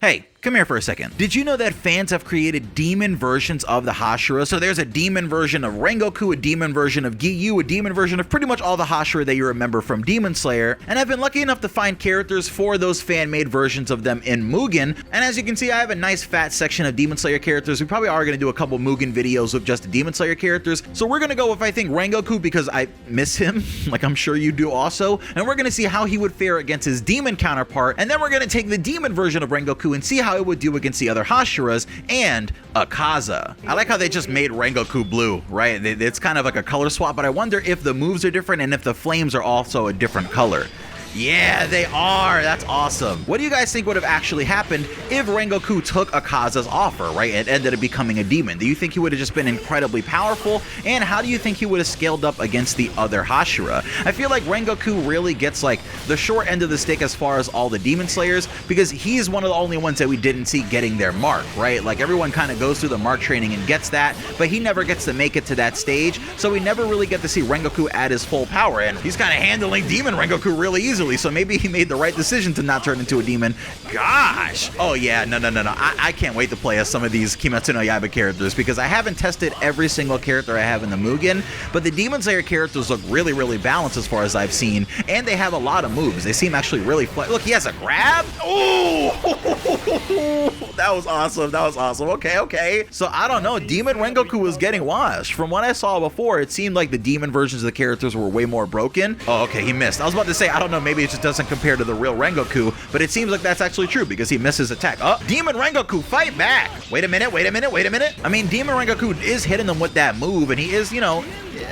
Hey, come here for a second. Did you know that fans have created demon versions of the Hashira? So there's a demon version of Rengoku, a demon version of Giyu, a demon version of pretty much all the Hashira that you remember from Demon Slayer, and I've been lucky enough to find characters for those fan-made versions of them in Mugen, and as you can see, I have a nice fat section of Demon Slayer characters. We probably are going to do a couple Mugen videos with just the Demon Slayer characters, so we're going to go with, I think, Rengoku because I miss him, like I'm sure you do also, and we're going to see how he would fare against his demon counterpart, and then we're going to take the demon version of Rengoku and see how it would do against the other Hashiras and Akaza. I like how they just made Rengoku blue, right? It's kind of like a color swap, but I wonder if the moves are different and if the flames are also a different color. Yeah, they are. That's awesome. What do you guys think would have actually happened if Rengoku took Akaza's offer, right? It ended up becoming a demon. Do you think he would have just been incredibly powerful? And how do you think he would have scaled up against the other Hashira? I feel like Rengoku really gets like the short end of the stick as far as all the Demon Slayers because he's one of the only ones that we didn't see getting their mark, right? Like everyone kind of goes through the mark training and gets that, but he never gets to make it to that stage. So we never really get to see Rengoku at his full power. And he's kind of handling Demon Rengoku really easily. So maybe he made the right decision to not turn into a demon. Gosh! Oh yeah, no. I can't wait to play as some of these Kimetsu no Yaiba characters because I haven't tested every single character I have in the Mugen, but the Demon Slayer characters look really balanced as far as I've seen, and they have a lot of moves. They seem actually really Look, he has a grab! Oh! That was awesome. That was awesome. Okay. So I don't know. Demon Rengoku was getting washed. From what I saw before, it seemed like the demon versions of the characters were way more broken. Oh, okay, he missed. I was about to say, I don't know, maybe it just doesn't compare to the real Rengoku, but it seems like that's actually true because he misses attack. Oh, Demon Rengoku, fight back! Wait a minute. I mean, Demon Rengoku is hitting them with that move, and he is, you know,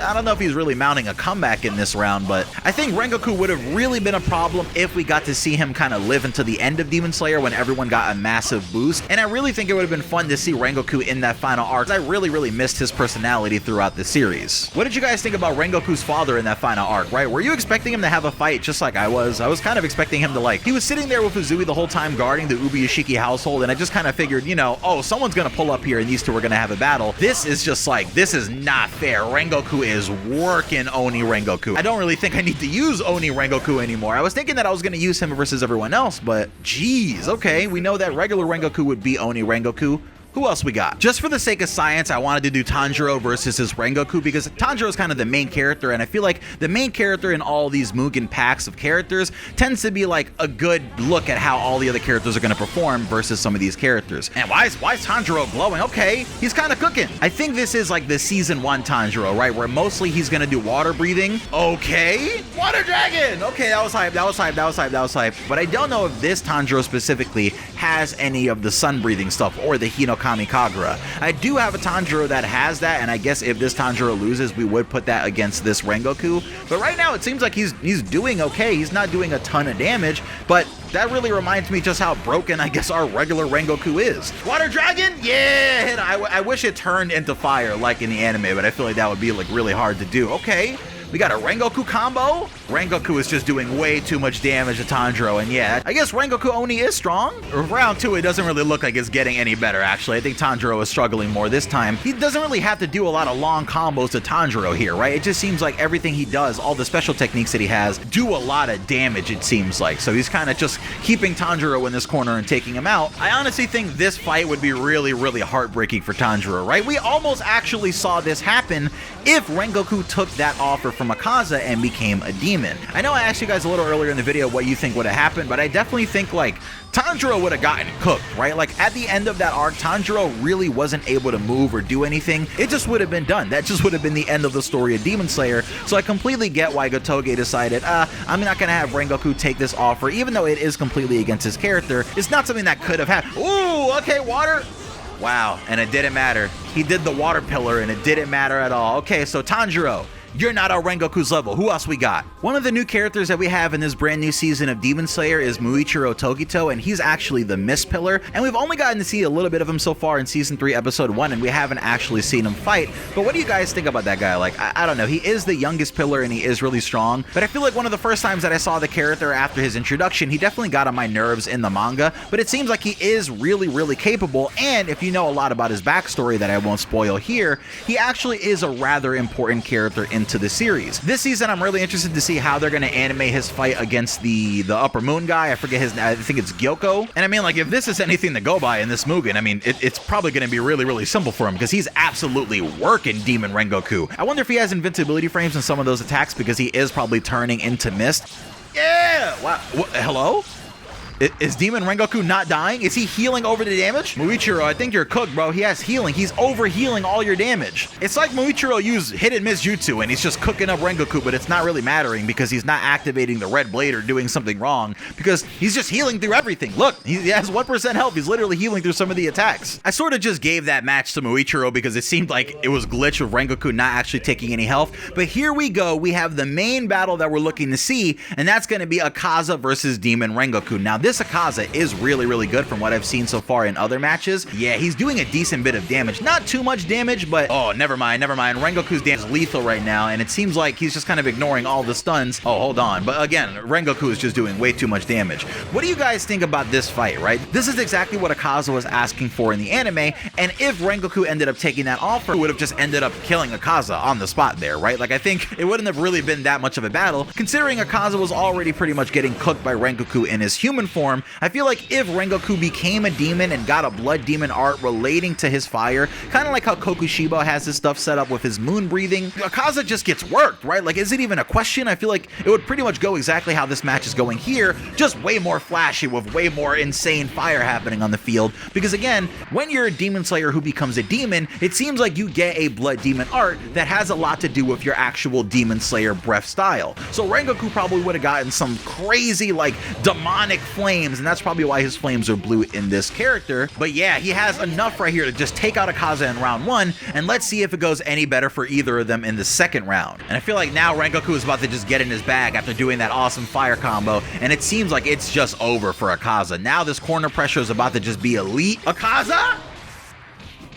I don't know if he's really mounting a comeback in this round, but I think Rengoku would have really been a problem if we got to see him kind of live until the end of Demon Slayer when everyone got a massive boost, and I really think it would have been fun to see Rengoku in that final arc. I really missed his personality throughout the series. What did you guys think about Rengoku's father in that final arc, right? Were you expecting him to have a fight just like I was? I was kind of expecting him to, like, he was sitting there with Uzui the whole time guarding the Ubuyashiki household, and I just kind of figured, you know, oh, someone's gonna pull up here and these two are gonna have a battle. This is just like, this is not fair. Rengoku is working Oni Rengoku. I don't really think I need to use Oni Rengoku anymore. I was thinking that I was gonna use him versus everyone else, but geez, okay, we know that regular Rengoku would be Oni Rengoku. Who else we got? Just for the sake of science, I wanted to do Tanjiro versus his Rengoku because Tanjiro is kind of the main character, and I feel like the main character in all these Mugen packs of characters tends to be like a good look at how all the other characters are going to perform versus some of these characters. And why is Tanjiro glowing? Okay, he's kind of cooking. I think this is like the season 1 Tanjiro, right? Where mostly he's going to do water breathing. Okay, water dragon. Okay, that was hype. But I don't know if this Tanjiro specifically has any of the sun breathing stuff or the Hinokami Kagura. I do have a Tanjiro that has that, and I guess if this Tanjiro loses, we would put that against this Rengoku. But right now, it seems like he's doing okay. He's not doing a ton of damage, but that really reminds me just how broken, I guess, our regular Rengoku is. Water Dragon? Yeah! I wish it turned into fire like in the anime, but I feel like that would be like really hard to do. Okay. We got a Rengoku combo. Rengoku is just doing way too much damage to Tanjiro, and yeah, I guess Rengoku Oni is strong. Round 2, it doesn't really look like it's getting any better, actually. I think Tanjiro is struggling more this time. He doesn't really have to do a lot of long combos to Tanjiro here, right? It just seems like everything he does, all the special techniques that he has, do a lot of damage, it seems like. So he's kind of just keeping Tanjiro in this corner and taking him out. I honestly think this fight would be really heartbreaking for Tanjiro, right? We almost actually saw this happen if Rengoku took that offer from Akaza and became a demon. I know I asked you guys a little earlier in the video what you think would have happened, but I definitely think like Tanjiro would have gotten cooked, right? Like at the end of that arc, Tanjiro really wasn't able to move or do anything. It just would have been done. That just would have been the end of the story of Demon Slayer. So I completely get why Gotoge decided, I'm not gonna have Rengoku take this offer, even though it is completely against his character. It's not something that could have happened. Ooh, okay, water. Wow, and it didn't matter. He did the water pillar and it didn't matter at all. Okay, so Tanjiro, you're not on Rengoku's level. Who else we got? One of the new characters that we have in this brand new season of Demon Slayer is Muichiro Togito, and he's actually the Mist Pillar, and we've only gotten to see a little bit of him so far in Season 3, Episode 1, and we haven't actually seen him fight. But what do you guys think about that guy? Like, I don't know. He is the youngest pillar, and he is really strong, but I feel like one of the first times that I saw the character after his introduction, he definitely got on my nerves in the manga, but it seems like he is really capable, and if you know a lot about his backstory that I won't spoil here, he actually is a rather important character in into the series. This season, I'm really interested to see how they're going to animate his fight against the Upper Moon guy. I forget his name. I think it's Gyoko. And I mean, like, if this is anything to go by in this Mugen, I mean, it's probably going to be really, really simple for him because he's absolutely working Demon Rengoku. I wonder if he has invincibility frames in some of those attacks because he is probably turning into mist. Yeah! Wow. Hello? Is Demon Rengoku not dying? Is he healing over the damage? Muichiro, I think you're cooked, bro. He has healing. He's over healing all your damage. It's like Muichiro used hit and miss jutsu and he's just cooking up Rengoku, but it's not really mattering because he's not activating the red blade or doing something wrong because he's just healing through everything. Look, he has 1% health. He's literally healing through some of the attacks. I sort of just gave that match to Muichiro because it seemed like it was glitch with Rengoku not actually taking any health. But here we go. We have the main battle that we're looking to see, and that's going to be Akaza versus Demon Rengoku. Now, this Akaza is really, really good from what I've seen so far in other matches. Yeah, he's doing a decent bit of damage. Not too much damage, but oh, never mind. Rengoku's damage is lethal right now, and it seems like he's just kind of ignoring all the stuns. Oh, hold on. But again, Rengoku is just doing way too much damage. What do you guys think about this fight, right? This is exactly what Akaza was asking for in the anime, and if Rengoku ended up taking that offer, he would have just ended up killing Akaza on the spot there, right? Like, I think it wouldn't have really been that much of a battle, considering Akaza was already pretty much getting cooked by Rengoku in his human form. I feel like if Rengoku became a demon and got a blood demon art relating to his fire, kind of like how Kokushibo has his stuff set up with his moon breathing, Akaza just gets worked, right? Like, is it even a question? I feel like it would pretty much go exactly how this match is going here, just way more flashy with way more insane fire happening on the field. Because again, when you're a demon slayer who becomes a demon, it seems like you get a blood demon art that has a lot to do with your actual demon slayer breath style. So Rengoku probably would have gotten some crazy, like, demonic flames, and that's probably why his flames are blue in this character. But yeah, he has enough right here to just take out Akaza in round 1, and let's see if it goes any better for either of them in the second round. And I feel like now Rengoku is about to just get in his bag after doing that awesome fire combo, and it seems like it's just over for Akaza. Now this corner pressure is about to just be elite. Akaza?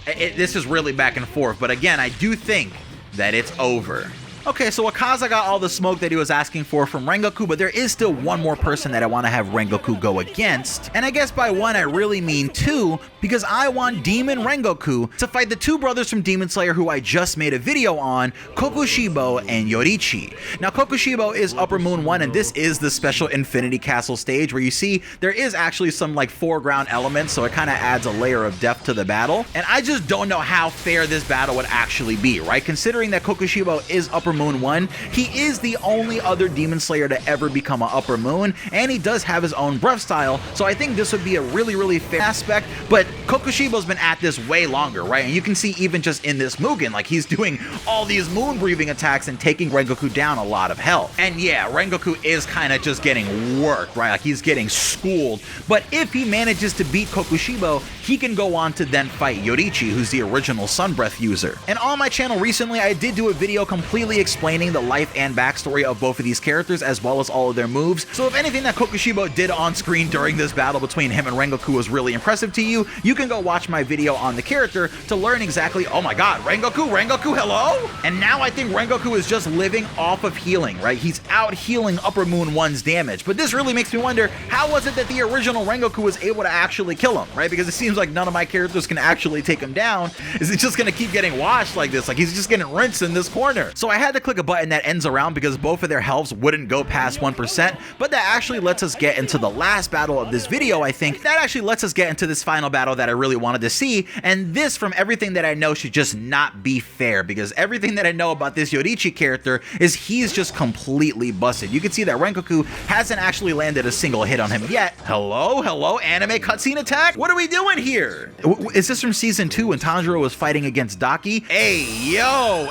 This is really back and forth, but again, I do think that it's over. Okay, so Akaza got all the smoke that he was asking for from Rengoku, but there is still one more person that I want to have Rengoku go against. And I guess by one, I really mean two, because I want Demon Rengoku to fight the two brothers from Demon Slayer who I just made a video on, Kokushibo and Yoriichi. Now, Kokushibo is Upper Moon 1, and this is the special Infinity Castle stage where you see there is actually some like foreground elements, so it kind of adds a layer of depth to the battle. And I just don't know how fair this battle would actually be, right? Considering that Kokushibo is Upper Moon 1, he is the only other Demon Slayer to ever become an Upper Moon, and he does have his own breath style, so I think this would be a really, really fair aspect. But Kokushibo's been at this way longer, right? And you can see even just in this Mugen, like, he's doing all these moon breathing attacks and taking Rengoku down a lot of health. And yeah, Rengoku is kind of just getting worked, right? Like, he's getting schooled. But if he manages to beat Kokushibo, he can go on to then fight Yoriichi, who's the original Sun Breath user. And on my channel recently, I did do a video completely explaining the life and backstory of both of these characters, as well as all of their moves. So if anything that Kokushibo did on screen during this battle between him and Rengoku was really impressive to you, you can go watch my video on the character to learn exactly, oh my god, Rengoku, hello? And now I think Rengoku is just living off of healing, right? He's out healing Upper Moon 1's damage. But this really makes me wonder, how was it that the original Rengoku was able to actually kill him, right? Because it seems like none of my characters can actually take him down. Is it just gonna keep getting washed like this? Like, he's just getting rinsed in this corner. So I had to click a button that ends around because both of their healths wouldn't go past 1%, but that actually lets us get into the last battle of this video. I think that actually lets us get into this final battle that I really wanted to see, and this, from everything that I know, should just not be fair, because everything that I know about this Yoriichi character is he's just completely busted. You can see that Rengoku hasn't actually landed a single hit on him yet. Hello, anime cutscene attack? What are we doing here? Is this from season 2 when Tanjiro was fighting against Daki? Hey yo!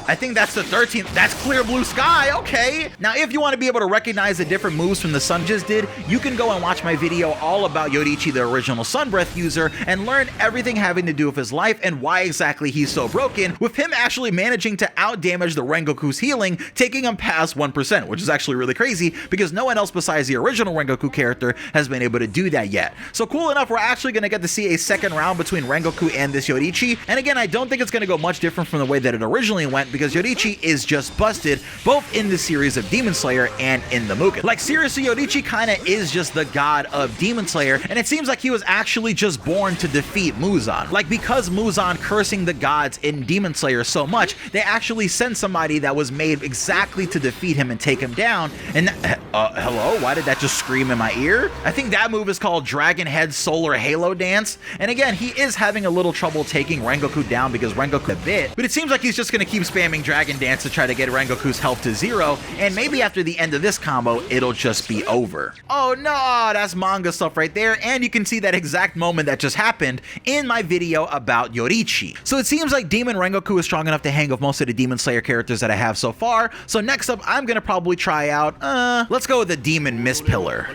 I think that's the 13th. That's clear blue sky. Okay. Now, if you want to be able to recognize the different moves from the Sun just did, you can go and watch my video all about Yoriichi, the original Sun Breath user, and learn everything having to do with his life and why exactly he's so broken, with him actually managing to outdamage the Rengoku's healing, taking him past 1%, which is actually really crazy because no one else besides the original Rengoku character has been able to do that yet. So cool enough, we're actually going to get to see a second round between Rengoku and this Yoriichi. And again, I don't think it's going to go much different from the way that it originally went, because Yorichi is just busted, both in the series of Demon Slayer and in the Mugen. Like, seriously, Yorichi kinda is just the god of Demon Slayer, and it seems like he was actually just born to defeat Muzan. Like, because Muzan cursing the gods in Demon Slayer so much, they actually sent somebody that was made exactly to defeat him and take him down. And hello? Why did that just scream in my ear? I think that move is called Dragon Head Solar Halo Dance. And again, he is having a little trouble taking Rengoku down because Rengoku a bit, but it seems like he's just gonna keep spamming Dragon Dance to try to get Rengoku's health to 0, and maybe after the end of this combo, it'll just be over. Oh no, that's manga stuff right there, and you can see that exact moment that just happened in my video about Yoriichi. So it seems like Demon Rengoku is strong enough to hang with most of the Demon Slayer characters that I have so far, so next up, I'm gonna probably try out, let's go with the Demon Mist Pillar.